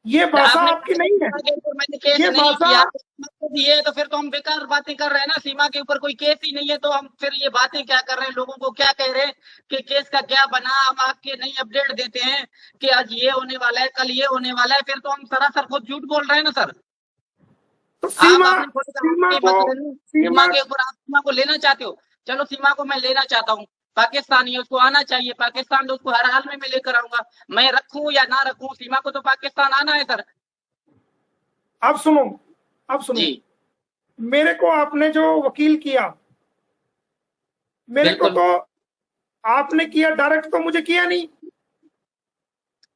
ये भाषा आपने आपकी नहीं है। मैंने केस ये नहीं भाषा किया ये, तो फिर तो हम बेकार बातें कर रहे हैं ना। सीमा के ऊपर कोई केस ही नहीं है तो हम फिर ये बातें क्या कर रहे हैं, लोगों को क्या कह रहे हैं कि केस का क्या बना। हम आपके नहीं अपडेट देते हैं कि आज ये होने वाला है, कल ये होने वाला है, फिर तो हम सरासर खुद झूठ बोल रहे हैं ना सर। तो आप सीमा, अपने खुद सीमा का को, मत लेना, सीमा सीमा, के ऊपर आप सीमा को लेना चाहते हो, चलो सीमा को मैं लेना चाहता हूँ। पाकिस्तानी है, उसको आना चाहिए पाकिस्तान, तो उसको हर हाल में मैं लेकर आऊंगा। मैं रखूं या ना रखूं, सीमा को तो पाकिस्तान आना है सर। अब सुनो, अब सुनो, जी मेरे को आपने जो वकील किया, मेरे को बिल्कुल। तो आपने किया डायरेक्ट, तो मुझे किया नहीं।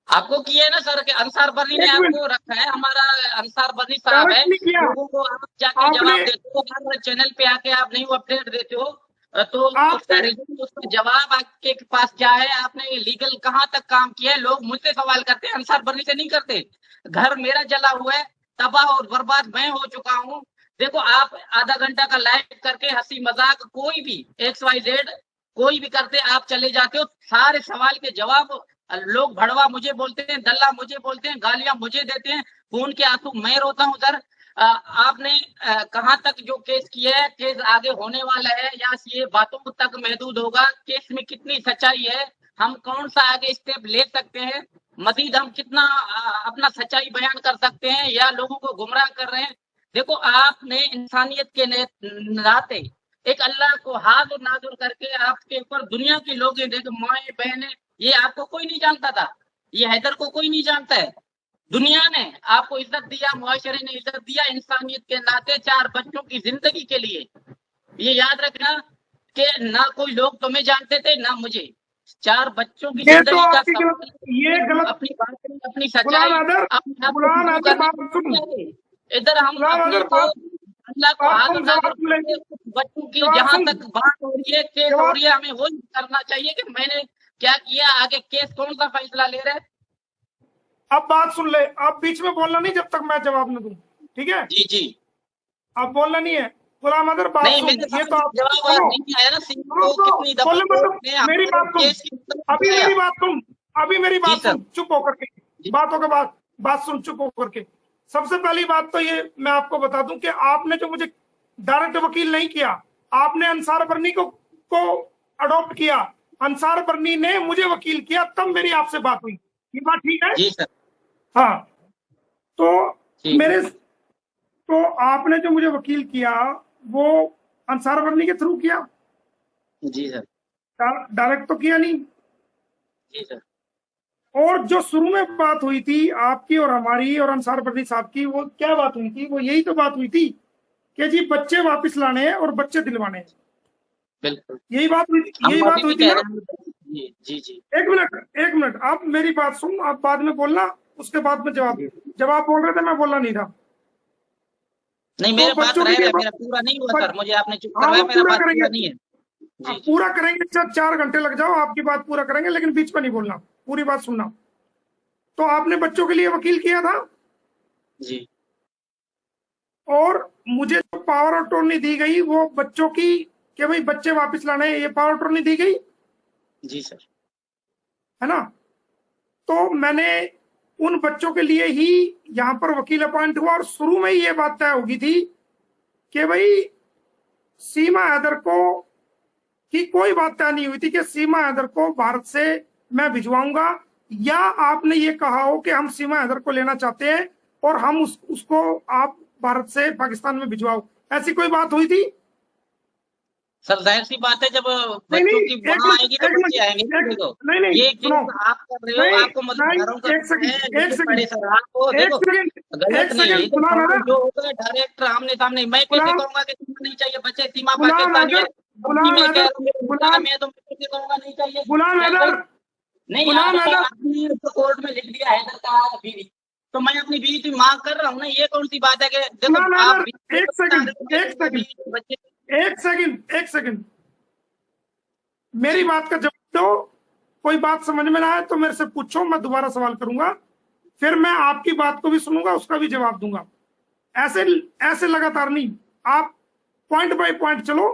आपको किया है ना सर, के अंसार बर्नी ने एक मिनट, आपको रखा है, हमारा अंसार बर्नी साहब है। डायरेक्ट नहीं किया लोगों को आप जाके आपने। जवाब देते हो, हर चैनल पे आके आप नहीं अपडेट देते हो। तो उसका आपने रीजन, उसका जवाब आपके पास क्या है? आपने लीगल कहाँ तक काम किया है? लोग मुझसे सवाल करते हैं, अंसार बर्नी से नहीं करते। घर मेरा जला हुआ है, तबाह और बर्बाद मैं हो चुका हूँ। देखो आप आधा घंटा का लाइव करके हंसी मजाक कोई भी XYZ कोई भी करते, आप चले जाते हो, सारे सवाल के जवाब लोग भड़वा मुझे बोलते हैं, दल्ला मुझे बोलते हैं, गालियां मुझे देते हैं, खून के आंसू मैं रोता हूं सर। आपने कहां तक जो केस किया है, केस आगे होने वाला है या ये बातों तक महदूद होगा? केस में कितनी सच्चाई है, हम कौन सा आगे स्टेप ले सकते हैं, मजीद हम कितना अपना सच्चाई बयान कर सकते हैं, या लोगों को गुमराह कर रहे हैं? देखो आपने इंसानियत के नाते एक अल्लाह को हाथ और नाजुर करके आपके ऊपर दुनिया के लोग हैं, देखो माए बहने, ये आपको कोई नहीं जानता था, ये हैदर को कोई नहीं जानता है। दुनिया ने आपको इज्जत दिया, मुआशरे ने इज्जत दिया, इंसानियत के नाते 4 बच्चों की जिंदगी के लिए। ये याद रखना कि ना कोई लोग तुम्हें जानते थे ना मुझे, 4 बच्चों की ये तो जिंदगी का आपकी गलत, सवाल। ये गलत। अपनी बात, अपनी गुलाम सच्चाई आदर, अपने आप को गुलाम शुरू आदर करने बात सुन, इधर हम गुलाम अपने आदर को बात, अल्लाह को बात हाथ सुन, नाजुर जवाब सुन ले, करके बच्चों की जवाब जहां सुन, तक बात हो रही है, केस हो जवाब, रही है, हमें वो करना चाहिए कि मैंने क्या किया, आगे केस कौन सा फैसला ले रहा है। अब बात सुन ले। आप बीच में बोलना नहीं जब तक मैं जवाब न दूं, ठीक है? जी जी। आप बोलना नहीं है। गुलाम आदर बात नहीं, सुन, मेरे ये समझ तो में आप जवाब सुनो, नहीं आया ना, सिंह सुनो को सुनो, कितनी दफा बोलने मतलब, ने मेरी हमारे बात सुन, केस की तरफ अभी बुलाया। मेरी बात सुन, अभी मेरी जी बात सर। सुन, चुप होकर के, जी बातों के बाद बात सुन, चुप होकर के। सबसे पहली बात तो ये मैं आपको बता दूं कि आपने जो मुझे डायरेक्ट वकील नहीं किया, आपने अंसार बर्नी को अडॉप्ट किया। अंसार बर्नी ने मुझे वकील किया, तब मेरी आपसे बात हुई। ये बात ठीक है? जी सर। हाँ। तो ठीक है। मेरे, तो आपने जो मुझे वकील किया वो अंसार बर्नी के थ्रू किया, जी सर। डायरेक्ट तो किया नहीं। जी सर। और जो शुरू में बात हुई थी आपकी और हमारी और अंसार बर्नी साहब की, वो क्या बात हुई थी? वो यही तो बात हुई थी कि जी बच्चे वापस लाने हैं और बच्चे दिलवाने हैं। बिल्कुल। यही बात हुई थी, हम यही अभी बात भी हुई थी कह ना? रहे हैं। जी जी जी। एक मिनट, एक मिनट, आप मेरी बात सुन, आप बाद में बोलना, उसके बाद में जवाब। जी। जब आप बोल रहे थे मैं बोलना नहीं था। नहीं, तो मेरा बात बच्चों के रह लिए गया, मेरा पूरा नहीं हुआ सर, मुझे आपने चुप हाँ करवाया, वो मेरा पूरा बात करेंगे, पूरा नहीं है। जी आप जी। पूरा करेंगे, 4 घंटे लग जाओ, आपकी बात पूरा करेंगे, लेकिन बीच में नहीं बोलना, पूरी बात सुनना। तो आपने बच्चों के लिए वकील किया था, जी और मुझे जो पावर ऑफ अटॉर्नी दी गई वो बच्चों की, कि भाई बच्चे वापस लाने हैं, ये पावर ऑफ अटॉर्नी दी गई, जी सर। है ना? तो मैंने उन बच्चों के लिए ही यहाँ पर वकील अपॉइंट हुआ, और शुरू में ही ये बात तय होगी थी कि भाई सीमा हैदर को, की कोई बात तय नहीं हुई थी कि सीमा हैदर को भारत से मैं भिजवाऊंगा, या आपने ये कहा हो कि हम सीमा हैदर को लेना चाहते हैं और हम उसको आप भारत से पाकिस्तान में भिजवाओ। ऐसी कोई बात हुई थी? सर जाहिर सी बात है, जब नहीं नहीं, बच्चों की एक वहां आएगी मिनट, तो एक बच्चे आएंगे मिनट, ना। एक, देखो नहीं नहीं, ये सुनो, केस आप कर रहे हो, नहीं आपको नहीं, मददगारों का एक है, सेकंड, एक लिखे पढ़े सेकंड, सर आपको। एक देखो सेकंड, गलत एक नहीं है, सेकंड, ये तो गुलाम कानून आदर, जो होता है डायरेक्ट आमने सामने। मैं कैसे गुलाम, कहूंगा कि सीमा नहीं चाहिए, बच्चे सीमा गुलाम पाकिस्तानी है, आदर, अभी गुलाम मैं कह आदर, रहा हूँ मेरे मुद्दा गुलाम, में है, तो मैं कैसे कहूंगा नहीं चाहिए? गुलाम चल भाई, आदर, नहीं गुलाम आपने आदर, अपनी तो कोर्ट में लिख दिया है का बीवी, तो मैं अपनी बीवी की मांग कर रहा हूँ ना, ये कौन सी बात है कि देखो गुलाम आप आदर, बीवी एक को बता सेकंड, रहे हो, मैं एक दूंगा सेकंड, बीवी के बच्चे। एक सेकंड, एक सेकंड, मेरी जी बात का जवाब दो। कोई बात समझ में ना आए तो मेरे से पूछो, मैं दोबारा सवाल करूंगा, फिर मैं आपकी बात को भी सुनूंगा, उसका भी जवाब दूंगा। ऐसे ऐसे लगातार नहीं, आप पॉइंट बाय पॉइंट चलो,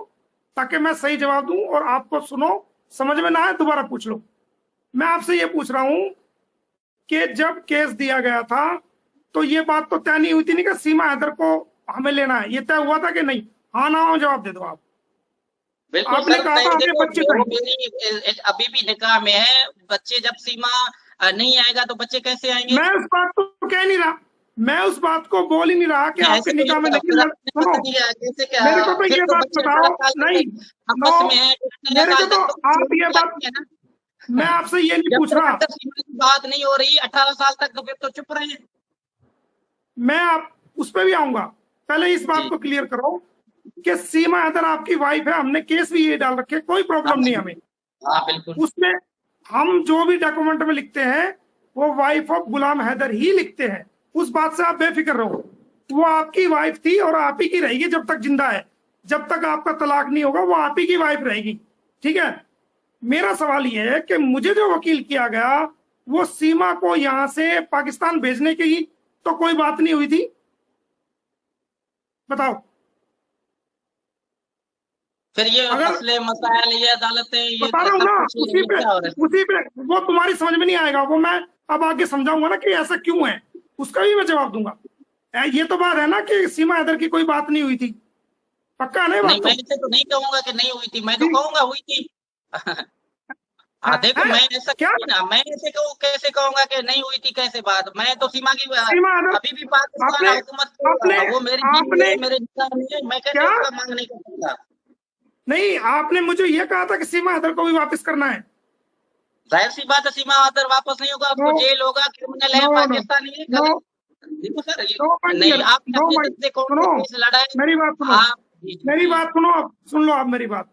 ताकि मैं सही जवाब दूं और आपको सुनो, समझ में ना आए दोबारा पूछ लो। मैं आपसे ये पूछ रहा हूं कि जब केस दिया गया था तो ये बात तो तय नहीं हुई थी नहीं कि सीमा हैदर को हमें लेना है, ये तय हुआ था कि नहीं? हाँ ना हो जवाब दे दो आप। बिल्कुल आपने सर, कहा मैं था हमें देखो बच्चे मेरी अभी भी निकाह में है, बच्चे जब सीमा नहीं आएगा तो बच्चे कैसे आएंगे? मैं उस बात को कह नहीं रहा, मैं उस बात को बोल ही नहीं रहा कि आपके ऐसे तो निकाह में ये नहीं फिर लड़, आपने सुनो, मत दिया कैसे, क्या मेरे को तो फिर ये तो बात बच्चे बताओ। 18 साल नहीं, तक नो, आपस में है, 18 मेरे को साल तो तक तो आप ये छोड़ बात, है ना। मैं आपसे ये नहीं जब पूछ तक रहा, अंदर सीमा की बात नहीं हो रही 18 साल तक, तो फिर तो चुप रहे। मैं आप उस पर भी आऊंगा। पहले इस बात जी। को क्लियर करो कि सीमा हैदर आपकी वाइफ है, हमने केस भी ये डाल रखे, कोई हाँ प्रॉब्लम नहीं जी, हमें हाँ बिल्कुल। उसमें। हम जो भी डॉक्यूमेंट में लिखते हैं वो वाइफ ऑफ गुलाम हैदर ही लिखते हैं, उस बात से आप बेफिक्र रहो। वो आपकी वाइफ थी और आप ही की रहेगी जब तक जिंदा है, जब तक आपका तलाक नहीं होगा वो आप ही की वाइफ रहेगी, ठीक है? मेरा सवाल ये है कि मुझे जो वकील किया गया वो सीमा को यहां से पाकिस्तान भेजने की तो कोई बात नहीं हुई थी, बताओ। फिर ये अगर मसले मसाइल, ये अदालतें, ये बता रहा हूँ सब ना, कुछ ये क्या हो रहा है? उसी पे वो तुम्हारी समझ में नहीं आएगा, वो मैं अब आगे समझाऊंगा ना कि ऐसा क्यों है, उसका भी मैं जवाब दूंगा। ये तो बात है ना कि सीमा हैदर की कोई बात नहीं हुई थी, पक्का है ना ये नहीं, बात मैं तो? इसे तो नहीं कहूंगा कि नहीं हुई थी, मैं तो ठीक कहूंगा हुई थी। हाँ देखो, है मैं ऐसा क्या? नहीं ना, मैं ऐसे कहूँ, कैसे कहूंगा कि नहीं हुई थी, कैसे बात? मैं तो सीमा की सीमा हैदर, अभी भी पाकिस्तान आपने हुकूमत आपने वो मेरी बीवी आपने है, मेरे निकाह में है, मैं कैसे क्या? उसका मांग नहीं कर सकता? नहीं, आपने मुझे ये कहा था कि सीमा हैदर को भी वापस करना है। जाहिर सी बात है, सीमा अदर वापस नहीं होगा, नो, उसको जेल होगा, क्रिमिनल है, नो, नो, पाकिस्तानी है, नो, गलत। देखो सर, नो माय ये नहीं, डियर, आपने नो अपनी माय, तरफ से कौन सा सुनो, केस लड़ा है? मेरी बात सुनो, आप जी जी मेरी जी। बात सुनो, आप सुन लो, आप मेरी बात।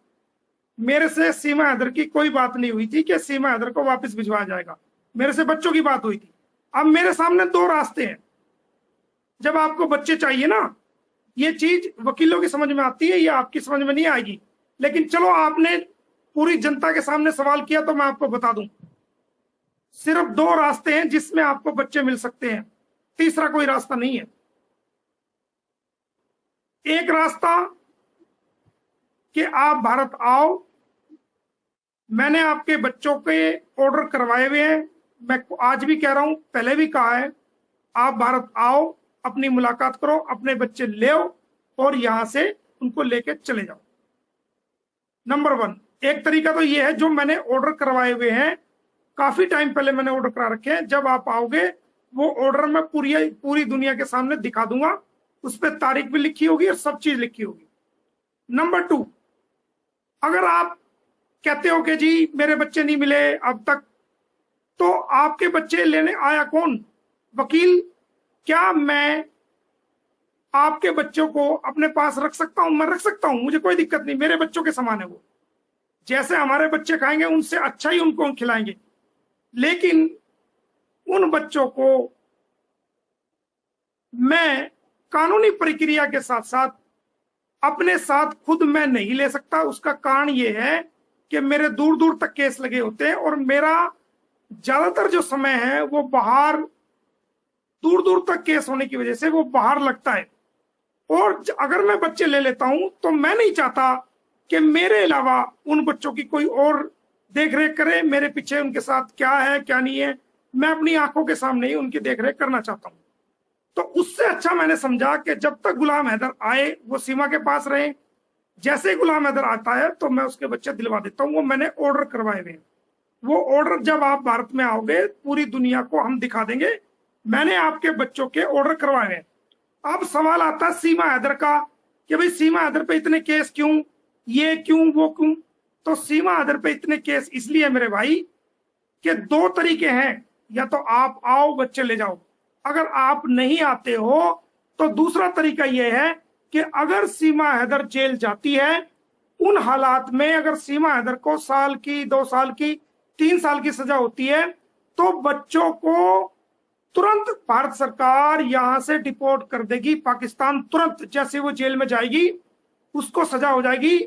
मेरे से सीमा हैदर की कोई बात नहीं हुई थी कि सीमा हैदर को वापस भिजवाया जाएगा, मेरे से बच्चों की बात हुई थी। अब मेरे सामने दो रास्ते हैं, जब आपको बच्चे चाहिए ना, ये चीज वकीलों की समझ में आती है, ये आपकी समझ में नहीं आएगी, लेकिन चलो आपने पूरी जनता के सामने सवाल किया तो मैं आपको बता दूं, सिर्फ दो रास्ते हैं जिसमें आपको बच्चे मिल सकते हैं, तीसरा कोई रास्ता नहीं है। एक रास्ता कि आप भारत आओ, मैंने आपके बच्चों के ऑर्डर करवाए हुए हैं, मैं आज भी कह रहा हूं, पहले भी कहा है, आप भारत आओ, अपनी मुलाकात करो, अपने बच्चे ले आओ और यहां से उनको लेके चले जाओ। नंबर वन, एक तरीका तो ये है जो मैंने ऑर्डर करवाए हुए हैं, काफी टाइम पहले मैंने ऑर्डर करा रखे हैं, जब आप आओगे वो ऑर्डर मैं पूरी पूरी दुनिया के सामने दिखा दूंगा, उस पर तारीख भी लिखी होगी और सब चीज लिखी होगी। नंबर टू, अगर आप कहते हो कि जी मेरे बच्चे नहीं मिले अब तक, तो आपके बच्चे लेने आया कौन? वकील। क्या मैं आपके बच्चों को अपने पास रख सकता हूं? मैं रख सकता हूं, मुझे कोई दिक्कत नहीं, मेरे बच्चों के समान है वो, जैसे हमारे बच्चे खाएंगे उनसे अच्छा ही उनको हम खिलाएंगे, लेकिन उन बच्चों को मैं कानूनी प्रक्रिया के साथ साथ अपने साथ खुद मैं नहीं ले सकता। उसका कारण ये है कि मेरे दूर दूर तक केस लगे होते हैं और मेरा ज्यादातर जो समय है वो बाहर, दूर दूर तक केस होने की वजह से वो बाहर लगता है। और अगर मैं बच्चे ले लेता हूं तो मैं नहीं चाहता कि मेरे अलावा उन बच्चों की कोई और देख रेख करे, मेरे पीछे उनके साथ क्या है क्या नहीं है, मैं अपनी आंखों के सामने ही उनकी देख रेख करना चाहता हूं। तो उससे अच्छा मैंने समझा कि जब तक गुलाम हैदर आए वो सीमा के पास रहे, जैसे ही गुलाम हैदर आता है तो मैं उसके बच्चे दिलवा देता हूँ, वो मैंने ऑर्डर करवाए हुए हैं। वो ऑर्डर जब आप भारत में आओगे पूरी दुनिया को हम दिखा देंगे, मैंने आपके बच्चों के ऑर्डर करवाए हैं। अब सवाल आता है सीमा हैदर का कि भाई सीमा हैदर पे इतने केस क्यों, ये क्यों वो क्यों? तो सीमा हैदर पे इतने केस इसलिए मेरे भाई कि दो तरीके हैं, या तो आप आओ बच्चे ले जाओ, अगर आप नहीं आते हो तो दूसरा तरीका यह है कि अगर सीमा हैदर जेल जाती है, उन हालात में अगर सीमा हैदर को साल की, 2 साल की, 3 साल की सजा होती है, तो बच्चों को तुरंत भारत सरकार यहां से डिपोर्ट कर देगी पाकिस्तान, तुरंत जैसे वो जेल में जाएगी उसको सजा हो जाएगी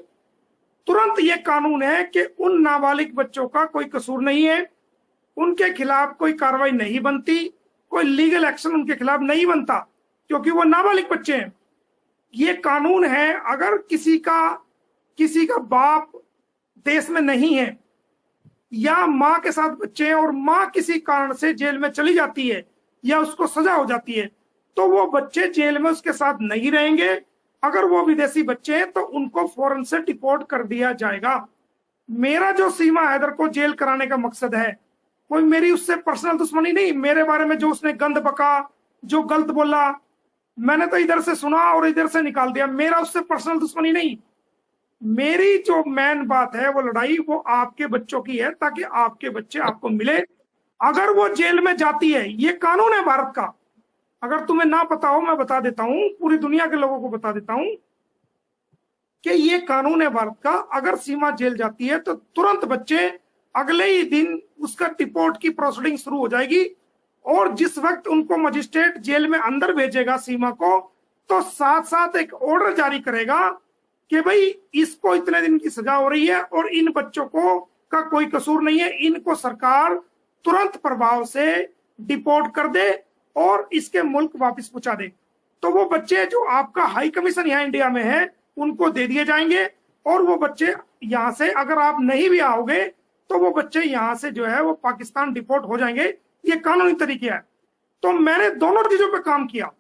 तुरंत। ये कानून है कि उन नाबालिग बच्चों का कोई कसूर नहीं है, उनके खिलाफ कोई कार्रवाई नहीं बनती, कोई लीगल एक्शन उनके खिलाफ नहीं बनता, क्योंकि वो नाबालिग बच्चे हैं। ये कानून है, अगर किसी का बाप देश में नहीं है या मां के साथ बच्चे हैं और मां किसी कारण से जेल में चली जाती है या उसको सजा हो जाती है, तो वो बच्चे जेल में उसके साथ नहीं रहेंगे। अगर वो विदेशी बच्चे हैं तो उनको फौरन से डिपोर्ट कर दिया जाएगा। मेरा जो सीमा हैदर को जेल कराने का मकसद है, कोई मेरी उससे पर्सनल दुश्मनी नहीं। मेरे बारे में जो उसने गंद बका, जो गलत बोला, मैंने तो इधर से सुना और इधर से निकाल दिया। मेरा उससे पर्सनल दुश्मनी नहीं। मेरी जो मेन बात है, वो लड़ाई वो आपके बच्चों की है, ताकि आपके बच्चे आपको मिले। अगर वो जेल में जाती है, ये कानून है भारत का। अगर तुम्हें ना पता हो, मैं बता देता हूं, पूरी दुनिया के लोगों को बता देता हूं कि ये कानून है भारत का। अगर सीमा जेल जाती है तो तुरंत बच्चे अगले ही दिन उसका डिपोर्ट की प्रोसीडिंग शुरू हो जाएगी। और जिस वक्त उनको मजिस्ट्रेट जेल में अंदर भेजेगा सीमा को, तो साथ साथ एक ऑर्डर जारी करेगा कि भाई इसको इतने दिन की सजा हो रही है और इन बच्चों को का कोई कसूर नहीं है, इनको सरकार तुरंत प्रभाव से डिपोर्ट कर दे और इसके मुल्क वापस पहुंचा दे। तो वो बच्चे जो आपका हाई कमीशन यहाँ इंडिया में है, उनको दे दिए जाएंगे। और वो बच्चे यहाँ से, अगर आप नहीं भी आओगे, तो वो बच्चे यहाँ से जो है वो पाकिस्तान डिपोर्ट हो जाएंगे। ये कानूनी तरीके है। तो मैंने दोनों चीजों पे काम किया।